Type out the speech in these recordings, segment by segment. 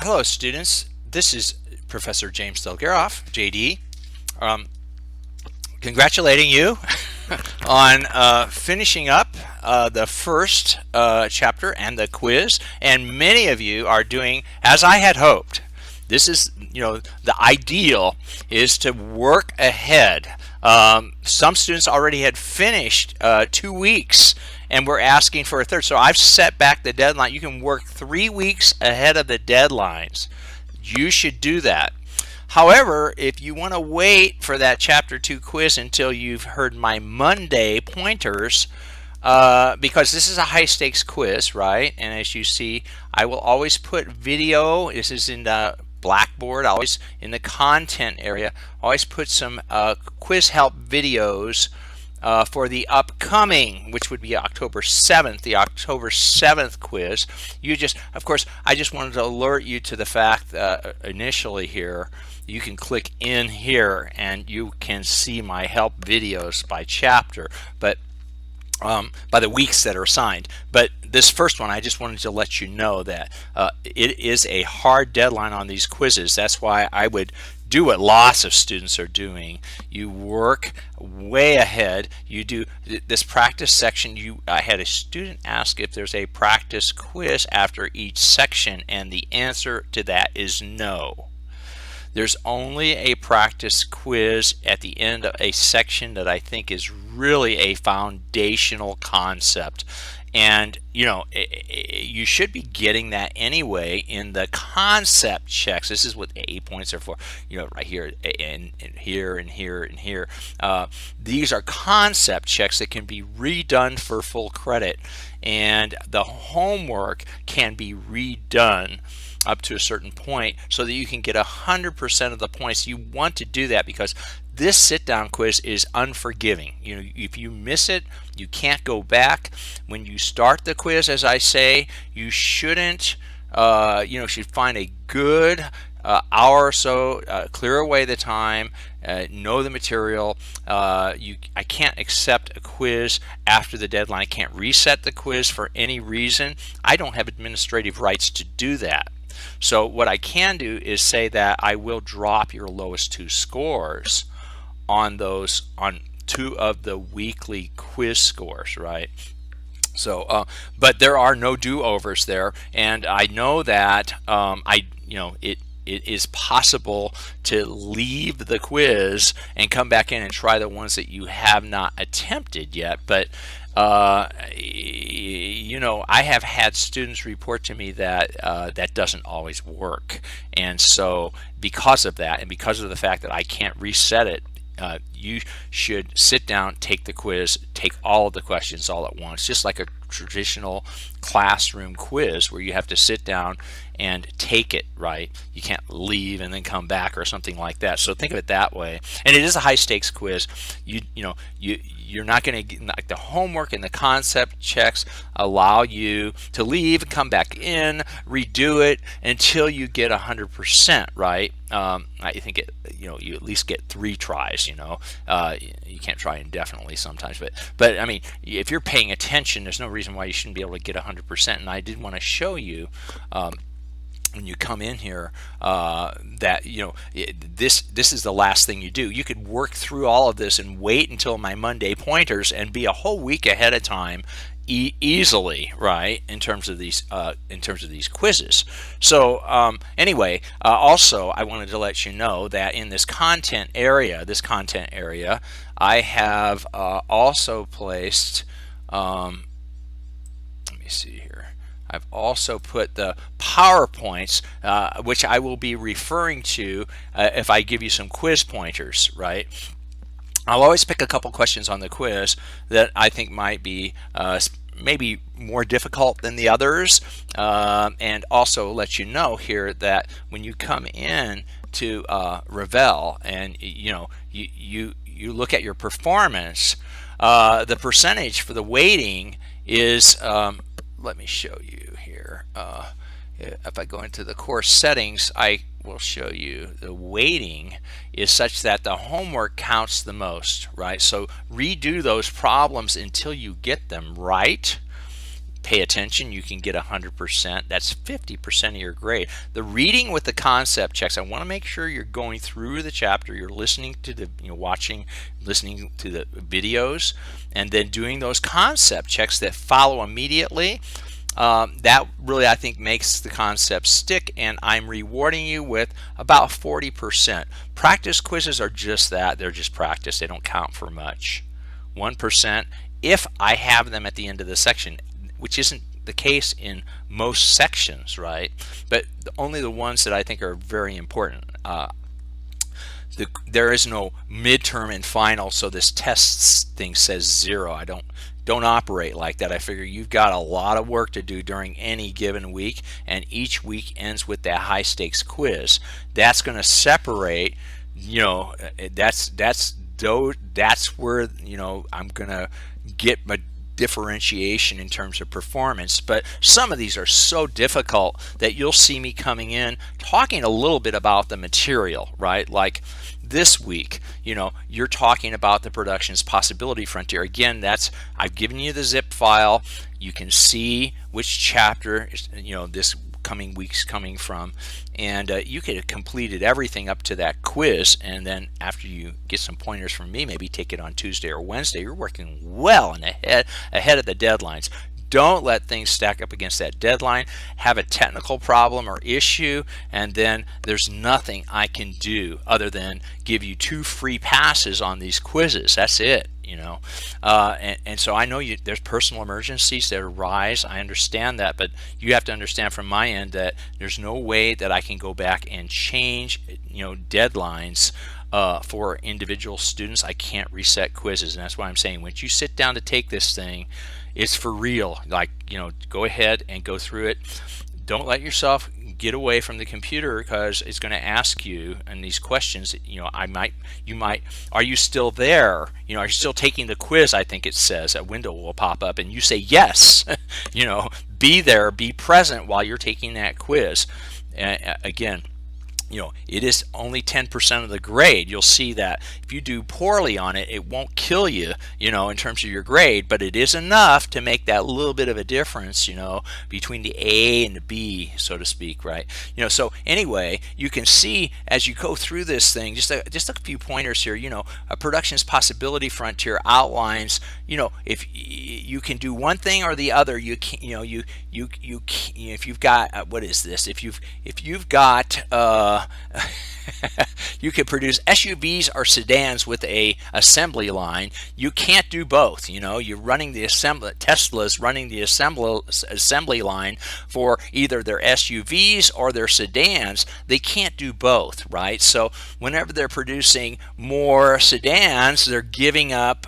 Hello, students. This is Professor James Delgaroff, JD. Um, Congratulating you on finishing up the first chapter and the quiz, and many of you are doing as I had hoped. This is, the ideal is to work ahead. Some students already had finished 2 weeks and we're asking for a third. So I've set back the deadline. You can work 3 weeks ahead of the deadlines. You should do that. However, if you want to wait for that Chapter 2 quiz until you've heard my Monday pointers, because this is a high stakes quiz, right? And as you see, I will always put video. This is in the Blackboard. I always, in the content area, always put some quiz help videos for the upcoming, which would be October 7th, the October 7th quiz. Of course, I just wanted to alert you to the fact initially here, you can click in here and you can see my help videos by chapter, but by the weeks that are assigned. But this first one, I just wanted to let you know that it is a hard deadline on these quizzes. That's why I would do what lots of students are doing. You work way ahead. You do this practice section. I had a student ask if there's a practice quiz after each section, and the answer to that is no. There's only a practice quiz at the end of a section that I think is really a foundational concept. And you should be getting that anyway in the concept checks. This is what the 8 points are for, right here and here and here and here. These are concept checks that can be redone for full credit, and the homework can be redone up to a certain point so that you can get 100% of the points. You want to do that because this sit-down quiz is unforgiving. If you miss it, you can't go back. When you start the quiz, as I say, you shouldn't, should find a good hour or so, clear away the time, know the material. I can't accept a quiz after the deadline. I can't reset the quiz for any reason. I don't have administrative rights to do that. So what I can do is say that I will drop your lowest 2 scores on 2 of the weekly quiz scores, right? So, but there are no do-overs there, and I know that it is possible to leave the quiz and come back in and try the ones that you have not attempted yet. But I have had students report to me that that doesn't always work, and so because of that, and because of the fact that I can't reset it, you should sit down, take the quiz, take all of the questions all at once, just like a traditional classroom quiz where you have to sit down and take it, right? You can't leave and then come back or something like that. So think of it that way. And it is a high stakes quiz. You're not going to get, like, the homework and the concept checks allow you to leave, come back in, redo it until you get 100%, right? I think you at least get 3 tries. You can't try indefinitely sometimes, but I mean, if you're paying attention, there's no reason why you shouldn't be able to get 100%. And I did want to show you when you come in here that this is the last thing you do. You could work through all of this and wait until my Monday pointers and be a whole week ahead of time easily, right, in terms of these quizzes. So anyway, also I wanted to let you know that in this content area, I have also placed let me see here. I've also put the PowerPoints, which I will be referring to if I give you some quiz pointers, right? I'll always pick a couple questions on the quiz that I think might be maybe more difficult than the others, and also let you know here that when you come in to Revel and you look at your performance, the percentage for the weighting is let me show you here. If I go into the course settings, I will show you the weighting is such that the homework counts the most, right? So redo those problems until you get them right. pay attention, you can get 100%. That's 50% of your grade. The reading with the concept checks, I want to make sure you're going through the chapter, you're listening to the, listening to the videos, and then doing those concept checks that follow immediately. That really, I think, makes the concept stick, and I'm rewarding you with about 40%. Practice quizzes are just that. They're just practice. They don't count for much. 1% if I have them at the end of the section, which isn't the case in most sections, right? But only the ones that I think are very important. There is no midterm and final, so this tests thing says 0. I don't operate like that. I figure you've got a lot of work to do during any given week, and each week ends with that high stakes quiz. That's going to separate, that's where I'm going to get my differentiation in terms of performance. But some of these are so difficult that you'll see me coming in talking a little bit about the material, right? Like this week, you're talking about the production's possibility frontier. Again, I've given you the zip file. You can see which chapter this coming week's coming from, and you could have completed everything up to that quiz, and then after you get some pointers from me, maybe take it on Tuesday or Wednesday. You're working well and ahead of the deadlines. Don't let things stack up against that deadline. Have a technical problem or issue, and then there's nothing I can do other than give you 2 free passes on these quizzes. That's it. And so I know there's personal emergencies that arise. I understand that, but you have to understand from my end that there's no way that I can go back and change deadlines for individual students. I can't reset quizzes, and that's why I'm saying once you sit down to take this thing, it's for real. Like, go ahead and go through it. Don't let yourself get away from the computer, because it's going to ask you and these questions. Are you still there? Are you still taking the quiz? I think it says a window will pop up and you say yes. Be there, be present while you're taking that quiz. Again, it is only 10% of the grade. You'll see that if you do poorly on it, it won't kill you, in terms of your grade, but it is enough to make that little bit of a difference, between the A and the B, so to speak, right? So anyway, you can see as you go through this thing, just a few pointers here. A production's possibility frontier outlines, if you can do one thing or the other. You can, if you've got what is this? If you've got you could produce SUVs or sedans with a assembly line. You can't do both. You're running the Tesla's running the assembly line for either their SUVs or their sedans. They can't do both, right? So whenever they're producing more sedans, they're giving up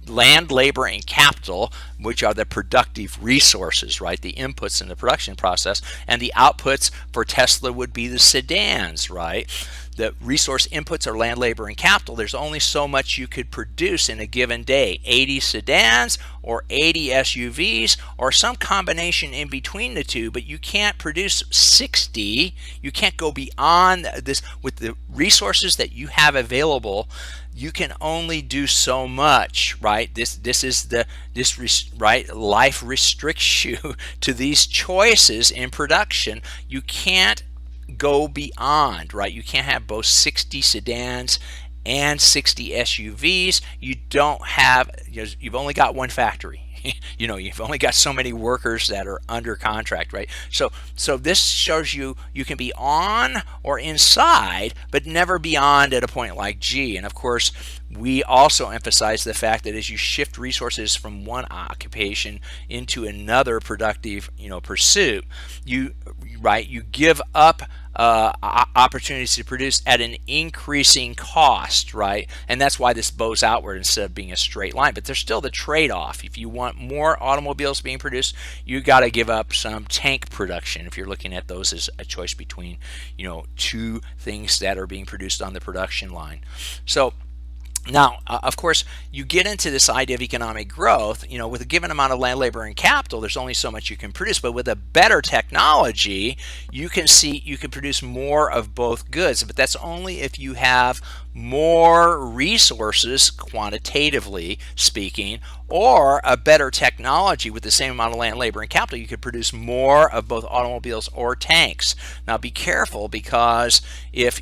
land, labor, and capital, which are the productive resources, right? The inputs in the production process, and the outputs for Tesla would be the sedans, right? The resource inputs are land, labor, and capital. There's only so much you could produce in a given day. 80 sedans or 80 SUVs or some combination in between the two, but you can't produce 60. You can't go beyond this with the resources that you have available. You can only do so much, right? Life restricts you to these choices in production. You can't go beyond, right? You can't have both 60 sedans and 60 SUVs. You don't have, you've only got one factory. You've only got so many workers that are under contract, right? So this shows you can be on or inside, but never beyond at a point like G. And of course, we also emphasize the fact that as you shift resources from one occupation into another productive, pursuit, you give up opportunities to produce at an increasing cost, right? And that's why this bows outward instead of being a straight line. But there's still the trade-off. If you want more automobiles being produced, you got to give up some tank production. If you're looking at those as a choice between, two things that are being produced on the production line. So now, of course, you get into this idea of economic growth, with a given amount of land, labor, and capital, there's only so much you can produce. But with a better technology, you can produce more of both goods. But that's only if you have more resources, quantitatively speaking, or a better technology with the same amount of land, labor, and capital, you could produce more of both automobiles or tanks. Now be careful, because if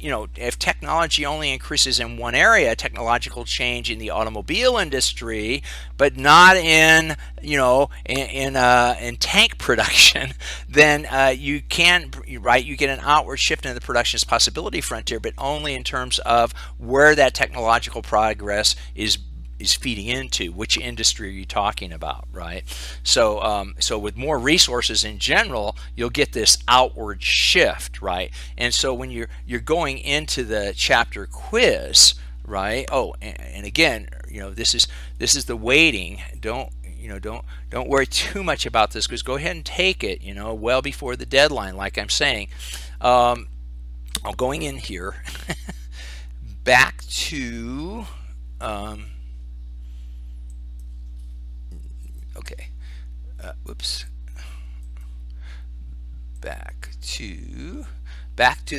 technology only increases in one area, technological change in the automobile industry, but not in in tank production, then you get an outward shift in the production's possibility frontier, but only in terms of where that technological progress is feeding into, which industry are you talking about, right? So with more resources in general, you'll get this outward shift, right? And so when you're going into the chapter quiz, right? Oh, and again, this is the weighting. Don't worry too much about this, because go ahead and take it, well before the deadline, like I'm saying. Going in here back to okay, whoops, back to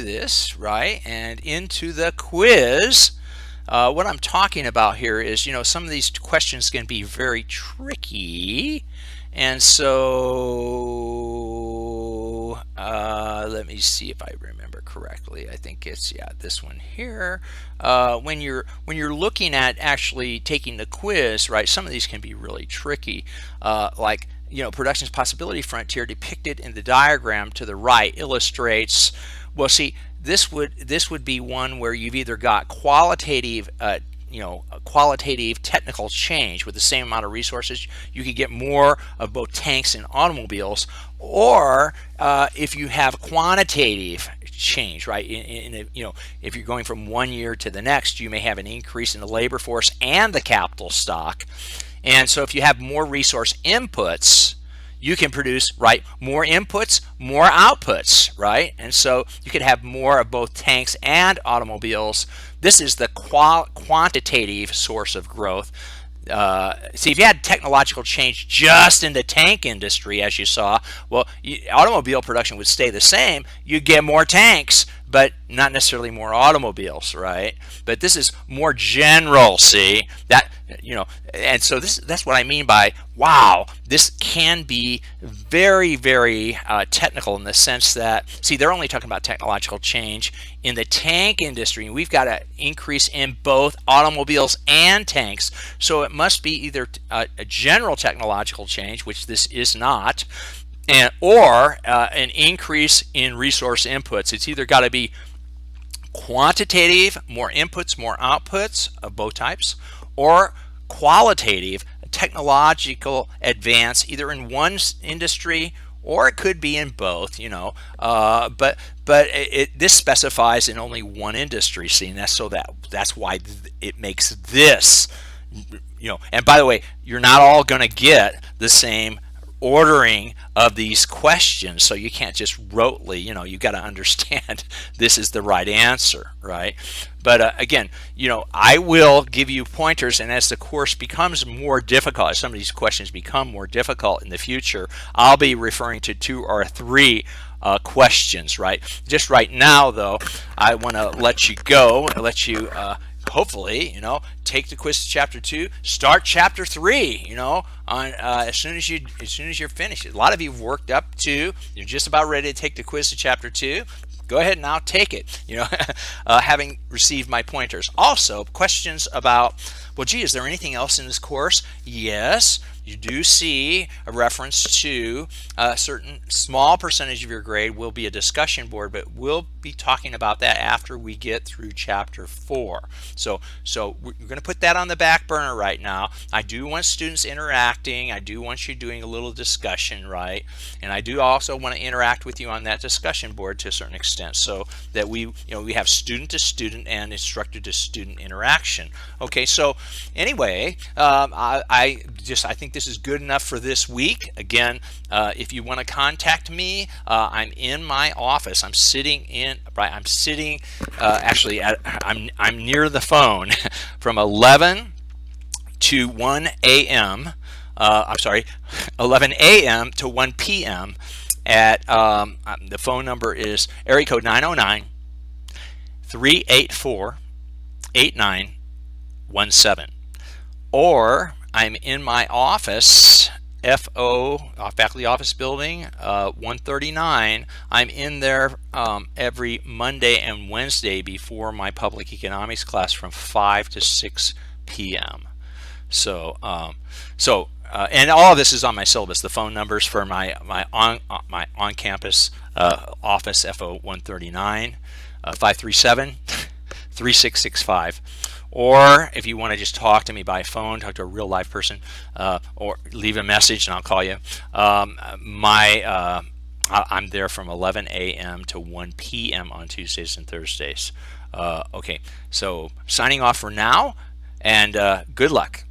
this, right, and into the quiz. What I'm talking about here is, some of these questions can be very tricky, and so let me see if I remember correctly. I think it's this one here. When you're looking at actually taking the quiz, right, some of these can be really tricky, like production's possibility frontier depicted in the diagram to the right illustrates. Well, see, this would be one where you've either got qualitative qualitative technical change with the same amount of resources. You could get more of both tanks and automobiles, or if you have quantitative change, right? If you're going from one year to the next, you may have an increase in the labor force and the capital stock. And so if you have more resource inputs, you can produce, right, more inputs, more outputs, right? And so you could have more of both tanks and automobiles. This is the quantitative source of growth. See, if you had technological change just in the tank industry, as you saw, well, automobile production would stay the same. You'd get more tanks, but not necessarily more automobiles, right? But this is more general, see? That, and so that's what I mean by, wow, this can be very, very technical, in the sense that, see, they're only talking about technological change in the tank industry, and we've got an increase in both automobiles and tanks. So it must be either a general technological change, which this is not, or an increase in resource inputs. It's either got to be quantitative, more inputs, more outputs of both types, or qualitative, technological advance, either in one industry or it could be in both, but this specifies in only one industry, see, and that's why it makes this, and by the way, you're not all going to get the same ordering of these questions, so you can't just rotely, you got to understand this is the right answer, right? But again, I will give you pointers, and as the course becomes more difficult, as some of these questions become more difficult in the future, I'll be referring to 2 or 3 questions, right? Just right now, though, I want to let you go, let you hopefully, take the quiz to chapter 2, start chapter 3, on as soon as you're finished. A lot of you have worked up to, you're just about ready to take the quiz to chapter 2. Go ahead and now take it, having received my pointers. Also, questions about, well, gee, is there anything else in this course? Yes, you do see a reference to a certain small percentage of your grade will be a discussion board, but we'll be talking about that after we get through chapter 4. So we're going to put that on the back burner right now. I do want students interacting. I do want you doing a little discussion, right? And I do also want to interact with you on that discussion board to a certain extent, so that we have student to student and instructor to student interaction. Okay, so anyway, I think this is good enough for this week. Again, if you want to contact me, I'm in my office. I'm sitting actually I'm near the phone from 11 to 1 a.m. I'm sorry, 11 a.m. to 1 p.m. at the phone number is area code 909 384 8917. Or I'm in my office, Faculty Office Building, 139. I'm in there every Monday and Wednesday before my public economics class from 5 to 6 p.m. So, and all of this is on my syllabus. The phone numbers for my on campus office, FO 139, 537 3665. Or if you want to just talk to me by phone, talk to a real live person, or leave a message and I'll call you. I'm there from 11 a.m. to 1 p.m. on Tuesdays and Thursdays. Okay, so signing off for now, and good luck.